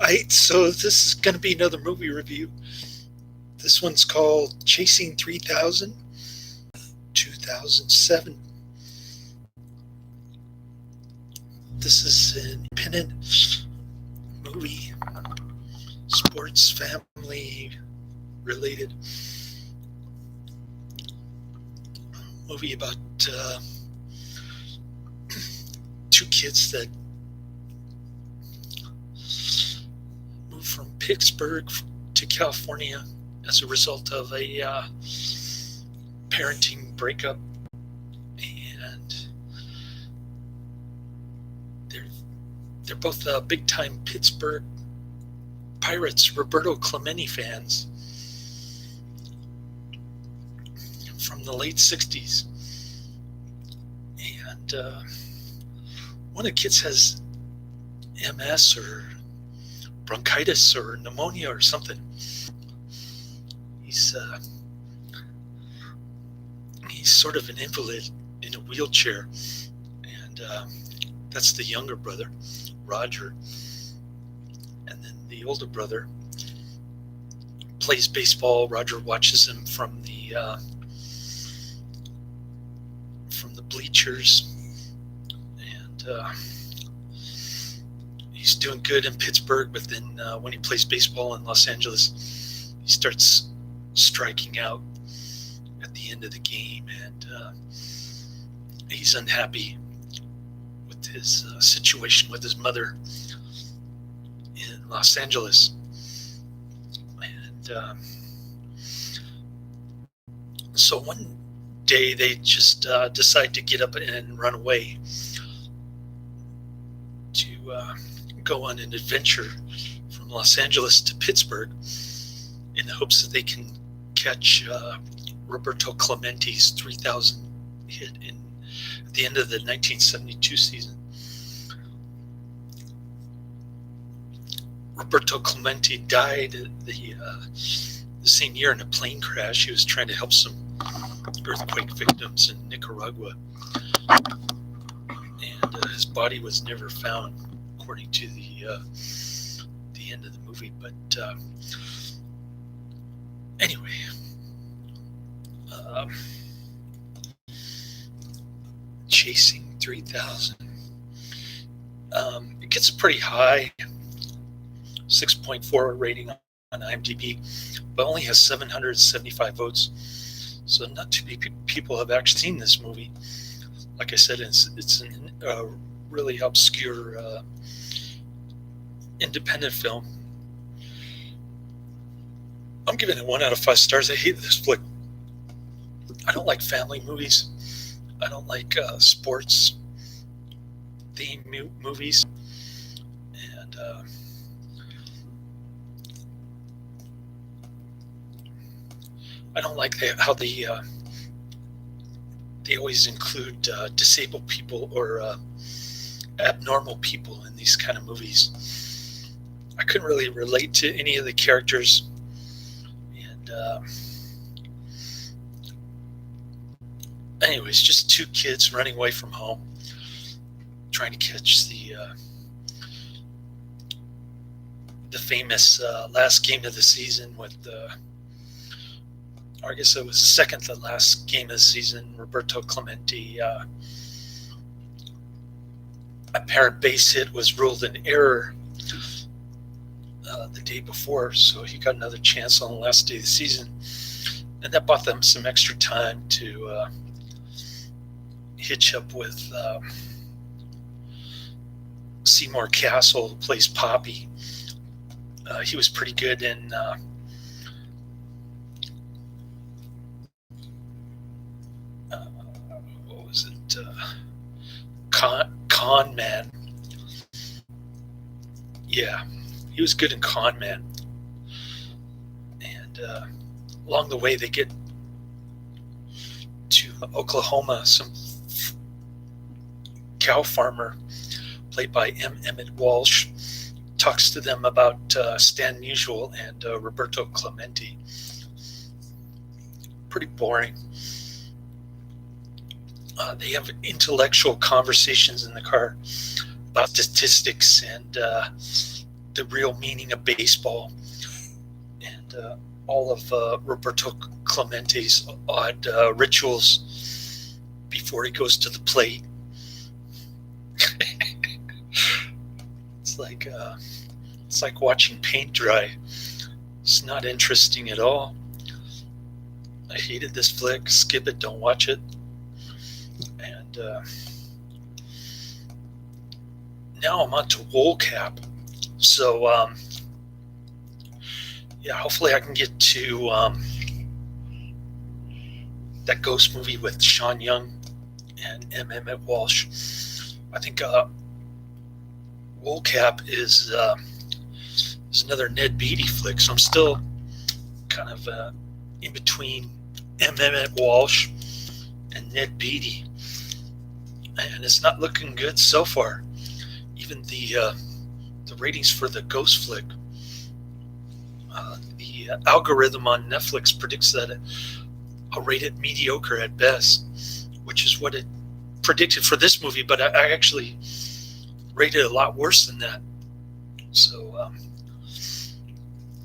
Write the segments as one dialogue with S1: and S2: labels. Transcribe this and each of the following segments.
S1: right, so this is going to be another movie review. This one's called Chasing 3000, 2007. This is an independent movie, sports, family related movie about two kids that moved from Pittsburgh to California as a result of a parenting breakup, and they're both big-time Pittsburgh Pirates Roberto Clemente fans from the late 60s. And one of the kids has MS or bronchitis or pneumonia or something. He's sort of an invalid in a wheelchair, and that's the younger brother, Roger. And then the older brother plays baseball. Roger watches him from the bleachers, and he's doing good in Pittsburgh. But then when he plays baseball in Los Angeles, he starts striking out at the end of the game, and he's unhappy with his situation with his mother in Los Angeles. And so one day they just decide to get up and run away to go on an adventure from Los Angeles to Pittsburgh in the hopes that they can catch Roberto Clemente's 3,000 hit at the end of the 1972 season. Roberto Clemente died the same year in a plane crash. He was trying to help some earthquake victims in Nicaragua, and his body was never found, according to the end of the movie. But anyway, Chasing 3000. It gets pretty high, 6.4 rating on IMDb, but only has 775 votes. So not too many people have actually seen this movie. Like I said, it's a really obscure independent film. I'm giving it 1 out of 5 stars. I hate this flick. I don't like family movies. I don't like sports theme movies, and I don't like how they always include disabled people or abnormal people in these kind of movies. I couldn't really relate to any of the characters, and anyways, just two kids running away from home, trying to catch the famous last game of the season with I guess it was the second to last game of the season. Roberto Clemente, apparent base hit was ruled an error the day before, so he got another chance on the last day of the season, and that bought them some extra time to hitch up with Seymour Cassel, who plays Poppy. He was pretty good in what was it? Con Man. Yeah, he was good in Con Man. And along the way, they get to Oklahoma. Some cow farmer, played by Emmet Walsh, talks to them about Stan Musial and Roberto Clemente. Pretty boring. They have intellectual conversations in the car about statistics and the real meaning of baseball, and all of Roberto Clemente's odd rituals before he goes to the plate. It's like watching paint dry. It's not interesting at all. I hated this flick. Skip it, don't watch it. And now I'm on to Woolcap. So hopefully I can get to that ghost movie with Sean Young and Emmet Walsh. I think Woolcap is another Ned Beatty flick, so I'm still kind of in between Emmet Walsh and Ned Beatty, and it's not looking good so far. Even the ratings for the ghost flick, the algorithm on Netflix predicts that I'll rate it mediocre at best, which is what it predicted for this movie, but I actually rated it a lot worse than that. So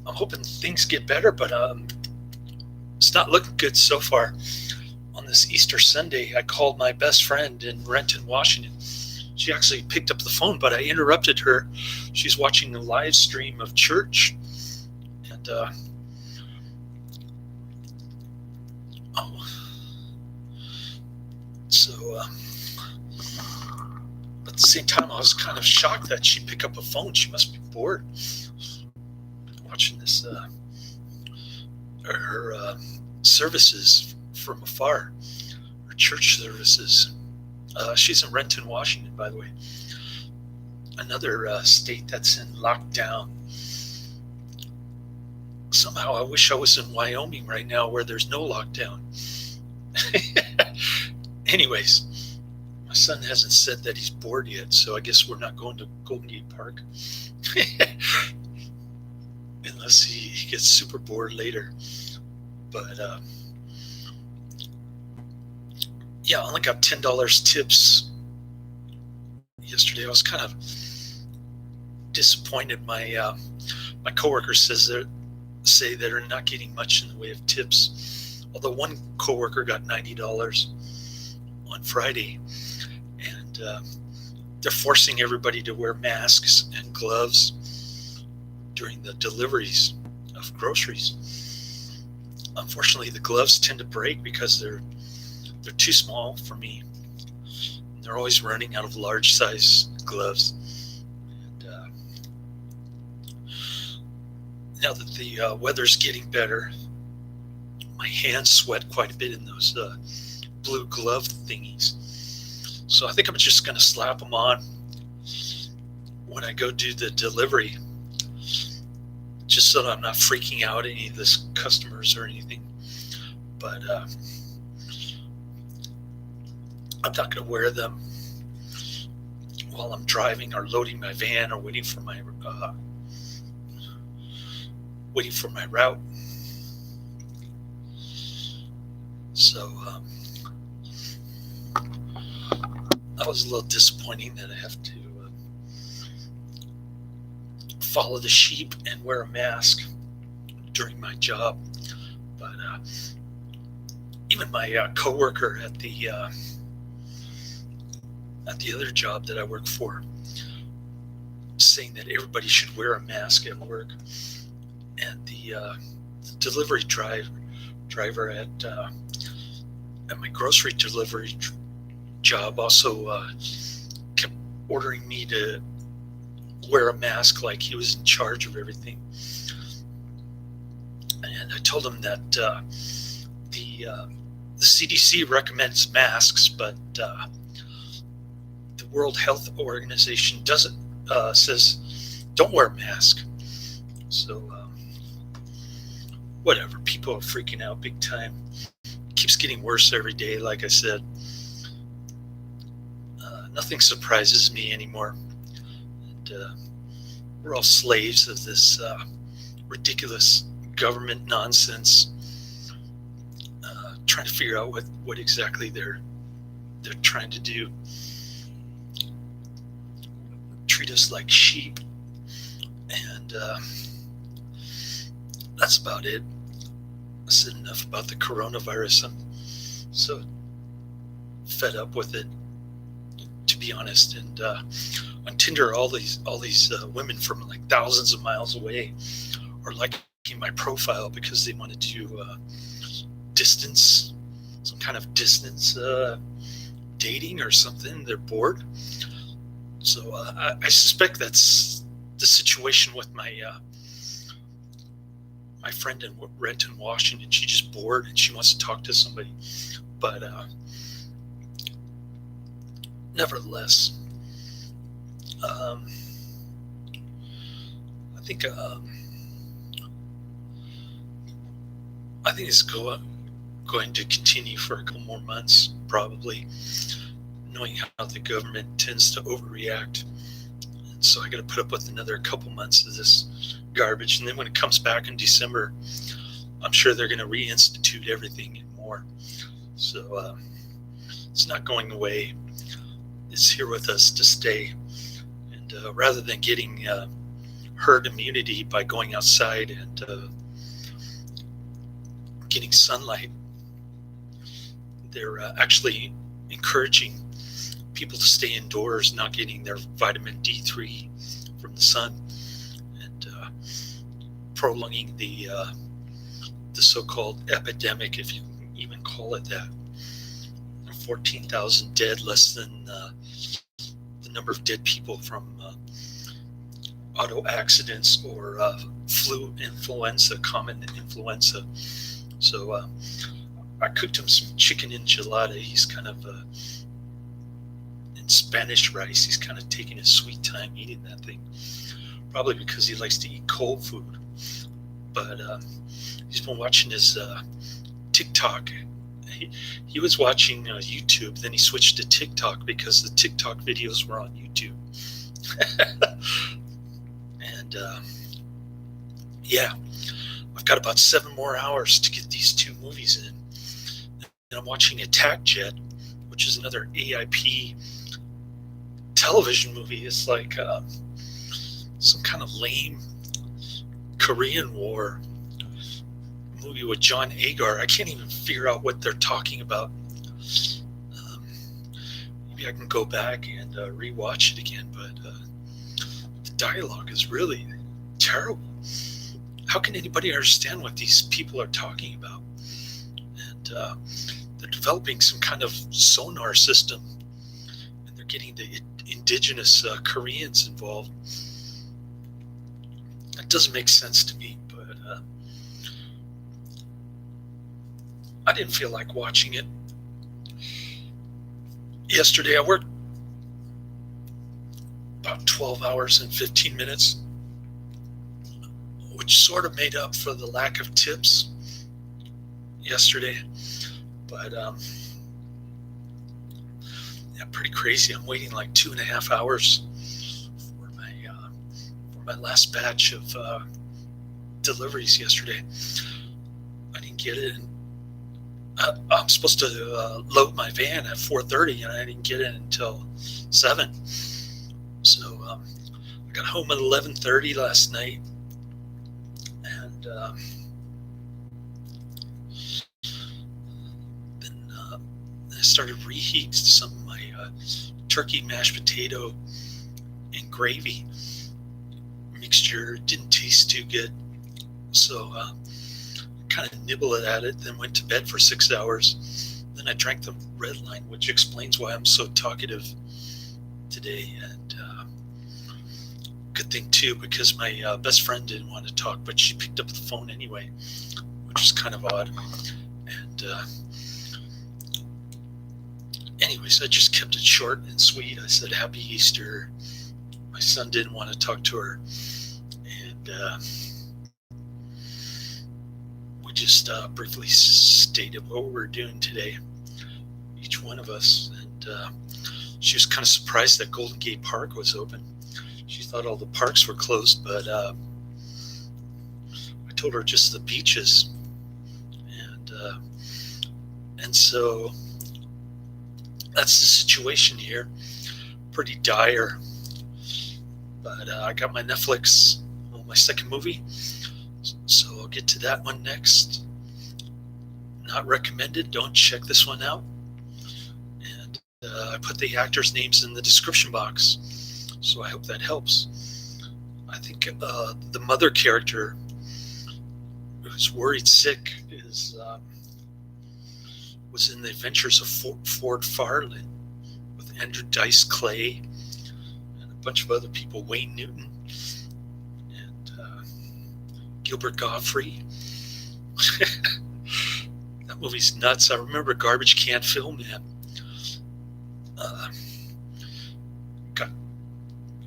S1: I'm hoping things get better, but it's not looking good so far. On this Easter Sunday, I called my best friend in Renton, Washington. She actually picked up the phone, but I interrupted her. She's watching a live stream of church, and at the same time, I was kind of shocked that she picked up a phone. She must be bored watching this her services from afar, her church services. She's in Renton, Washington, by the way. Another state that's in lockdown. Somehow I wish I was in Wyoming right now where there's no lockdown. Anyways, my son hasn't said that he's bored yet, so I guess we're not going to Golden Gate Park. Unless he gets super bored later. But I only got $10 tips yesterday. I was kind of disappointed. My coworker say they're not getting much in the way of tips. Although one coworker got $90 on Friday, and they're forcing everybody to wear masks and gloves during the deliveries of groceries. Unfortunately, the gloves tend to break because they're too small for me. They're always running out of large size gloves. And now that the weather's getting better, my hands sweat quite a bit in those blue glove thingies. So I think I'm just going to slap them on when I go do the delivery, just so that I'm not freaking out any of the customers or anything. But I'm not going to wear them while I'm driving or loading my van or waiting for my route. So that was a little disappointing that I have to follow the sheep and wear a mask during my job. But even my coworker at the other job that I work for, saying that everybody should wear a mask at work, and the delivery driver at my grocery delivery job also kept ordering me to wear a mask like he was in charge of everything. And I told him that the CDC recommends masks, but the World Health Organization doesn't, says don't wear a mask. So whatever, people are freaking out big time. It keeps getting worse every day, like I said. Nothing surprises me anymore. And we're all slaves of this ridiculous government nonsense, trying to figure out what exactly they're trying to do. Treat us like sheep And that's about it. I said enough about the coronavirus. I'm so fed up with it, to be honest. And on Tinder, all these women from like thousands of miles away are liking my profile because they want to do distance, some kind of distance dating or something. They're bored. So I suspect that's the situation with my my friend in Renton, Washington. She's just bored and she wants to talk to somebody. But nevertheless, I think it's going to continue for a couple more months, probably, knowing how the government tends to overreact. And so I got to put up with another couple months of this garbage. And then when it comes back in December, I'm sure they're going to reinstitute everything and more. So it's not going away. It's here with us to stay. And rather than getting herd immunity by going outside and getting sunlight, they're actually encouraging people to stay indoors, not getting their vitamin D3 from the sun, and prolonging the so-called epidemic, if you can even call it that. 14,000 dead, less than the number of dead people from auto accidents or common influenza. So I cooked him some chicken enchilada. He's kind of in Spanish rice. He's kind of taking his sweet time eating that thing, probably because he likes to eat cold food. But he's been watching his TikTok. He was watching YouTube, then he switched to TikTok because the TikTok videos were on YouTube. And yeah, I've got about 7 more hours to get these 2 movies in. And I'm watching Attack Jet, which is another AIP television movie. It's like some kind of lame Korean War movie with John Agar. I can't even figure out what they're talking about. Maybe I can go back and rewatch it again, but the dialogue is really terrible. How can anybody understand what these people are talking about? And they're developing some kind of sonar system, and they're getting the indigenous Koreans involved. That doesn't make sense to me, but I didn't feel like watching it. Yesterday I worked about 12 hours and 15 minutes, which sort of made up for the lack of tips yesterday. But yeah, pretty crazy. I'm waiting like 2.5 hours for my last batch of deliveries yesterday. I didn't get it. I'm supposed to load my van at 4:30, and I didn't get it until 7. So I got home at 11:30 last night, and then I started reheating some of my turkey mashed potato and gravy mixture. It didn't taste too good, so kind of nibbled at it, then went to bed for 6 hours. Then I drank the red line, which explains why I'm so talkative today. And good thing too, because my best friend didn't want to talk, but she picked up the phone anyway, which is kind of odd. And anyways, I just kept it short and sweet. I said Happy Easter. My son didn't want to talk to her, and just briefly stated what we were doing today, each one of us. And she was kind of surprised that Golden Gate Park was open. She thought all the parks were closed, but I told her just the beaches. And so that's the situation here. Pretty dire. But I got my Netflix my second movie. So I'll get to that one next. Not recommended. Don't check this one out. And I put the actors' names in the description box, so I hope that helps. I think the mother character, who's worried sick, was in the Adventures of Ford Farland with Andrew Dice Clay and a bunch of other people, Wayne Newton and Gilbert Gottfried. That movie's nuts. I remember Garbage Can Film Man.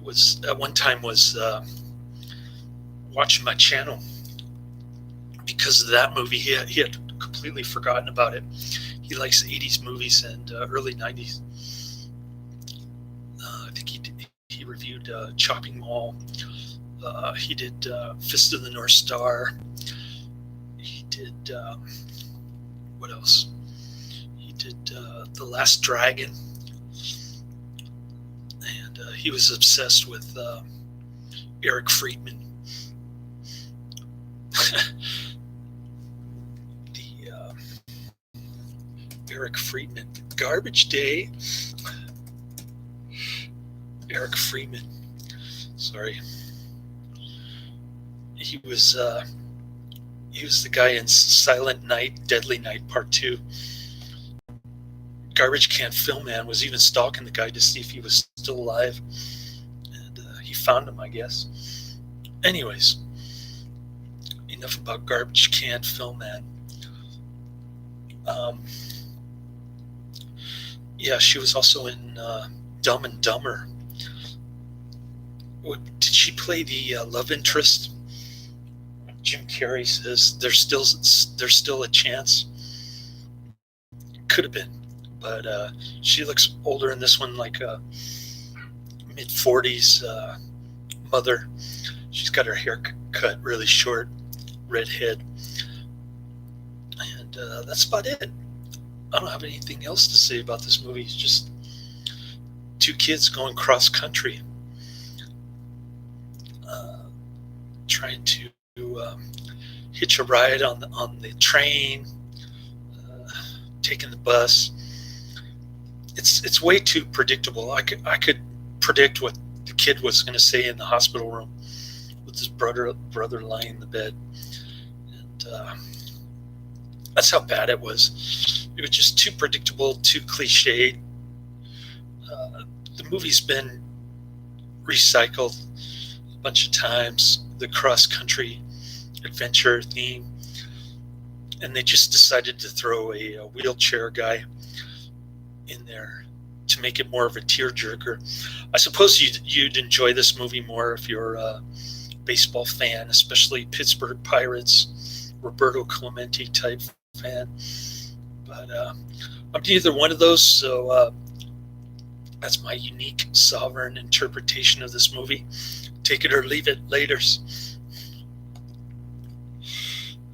S1: Was at one time watching my channel because of that movie. He had completely forgotten about it. He likes 80s movies and early 90s. I think he reviewed Chopping Mall. He did Fist of the North Star. He did what else? He did The Last Dragon. And he was obsessed with Eric Friedman. Eric Friedman, Garbage Day. Eric Friedman. Sorry. He was the guy in Silent Night, Deadly Night Part 2. Garbage Can Film Man was even stalking the guy to see if he was still alive. And he found him, I guess. Anyways, enough about Garbage Can Film Man. Yeah, she was also in Dumb and Dumber. Did she play the love interest? Jim Carrey says there's still a chance. Could have been, but she looks older in this one, like a mid-40s mother. She's got her hair cut really short, red head, and that's about it. I don't have anything else to say about this movie. It's just two kids going cross country, trying to hitch a ride on the train, taking the bus. It's way too predictable. I could predict what the kid was going to say in the hospital room with his brother lying in the bed, and that's how bad it was. It was just too predictable, too cliched. The movie's been recycled a bunch of times, the cross-country adventure theme, and they just decided to throw a wheelchair guy in there to make it more of a tearjerker. I suppose you'd enjoy this movie more if you're a baseball fan, especially Pittsburgh Pirates, Roberto Clemente type fan. But I'm neither one of those, so that's my unique, sovereign interpretation of this movie. Take it or leave it. Laters.